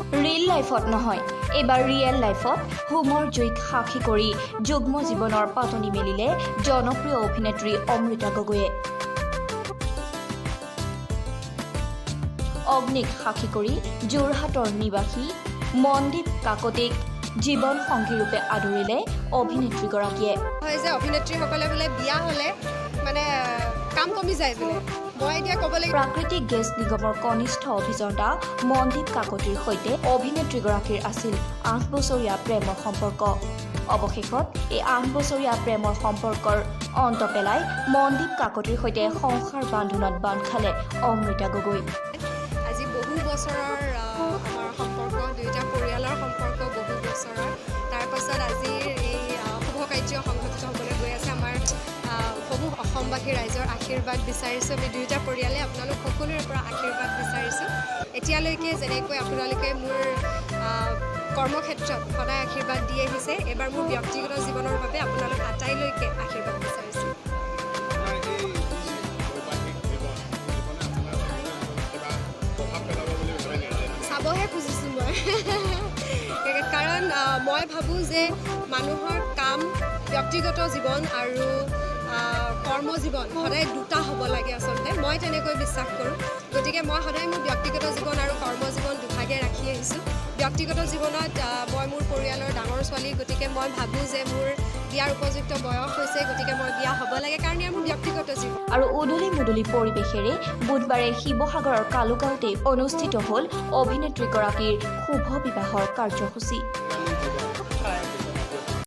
Real লাইফত নহয়, এবাৰ ৰিয়েল লাইফত হোমৰ জুইক সাক্ষী কৰি যুগ্ম জীৱনৰ পাতনি মেলিলে জনপ্ৰিয় অভিনেত্ৰী অমৃতা গগৈয়ে। অগ্নিক সাক্ষী কৰি যোৰহাটৰ নিবাসী মনদীপ কাকতিক জীৱন সংগীৰূপে আদৰিলে অভিনেত্ৰীগৰাকীয়ে। হয় যে অভিনেত্ৰীসকলে বোলে বিয়া হ'লে মানে কাম কমি যায় বোলে। মই এতিয়া ক'বলৈ প্ৰাকৃতিক গেছ নিগমৰ কনিষ্ঠ অভিযন্তা মনদীপ কাকতিৰ সৈতে অভিনেত্ৰীগৰাকীৰ আছিল ৮ বছৰীয়া প্ৰেমৰ সম্পৰ্ক। অৱশেষত এই ৮ বছৰীয়া প্ৰেমৰ সম্পৰ্কৰ অন্ত পেলাই মনদীপ কাকতিৰ সৈতে সংসাৰ বান্ধোনত বান্ধ খালে অমৃতা গগৈ। আজি বহু বছৰৰ আমাৰ সম্পৰ্ক, দুয়োটা পৰিয়ালৰ সম্পৰ্ক বহু বছৰৰ। তাৰপাছত আজিৰ এই শুভ কাৰ্য সংঘটিত হ'বলৈ গৈ আছে। আমাৰ সমূহ অসমবাসী ৰাইজৰ আশীৰ্বাদ বিচাৰিছোঁ। আমি দুয়োটা পৰিয়ালে আপোনালোক সকলোৰে পৰা আশীৰ্বাদ বিচাৰিছোঁ। এতিয়ালৈকে যেনেকৈ আপোনালোকে মোৰ কৰ্মক্ষেত্ৰত সদায় আশীৰ্বাদ দি আহিছে, এইবাৰ মোৰ ব্যক্তিগত জীৱনৰ বাবে আপোনালোক আটাইলৈকে আশীৰ্বাদ বিচাৰিছোঁ। চাবহে খুজিছোঁ মই কাৰণ মই ভাবোঁ যে মানুহৰ কাম, ব্যক্তিগত জীৱন আৰু কৰ্মজীৱন সদায় দুটা হ'ব লাগে। আচলতে মই তেনেকৈ বিশ্বাস কৰোঁ। গতিকে মই সদায় মোৰ ব্যক্তিগত জীৱন আৰু কৰ্মজীৱন দুভাগে ৰাখি আহিছোঁ। ব্যক্তিগত জীৱনত মই মোৰ পৰিয়ালৰ ডাঙৰ ছোৱালী, গতিকে মই ভাবোঁ যে মোৰ বিয়াৰ উপযুক্ত বয়স হৈছে, গতিকে মই বিয়া হ'ব লাগে কাৰণ ইয়াৰ মোৰ ব্যক্তিগত জীৱন। আৰু উদুলি মুদুলি পৰিৱেশেৰে বুধবাৰে শিৱসাগৰৰ কালুগাঁৱতে অনুষ্ঠিত হ'ল অভিনেত্ৰীগৰাকীৰ শুভ বিবাহৰ কাৰ্যসূচী।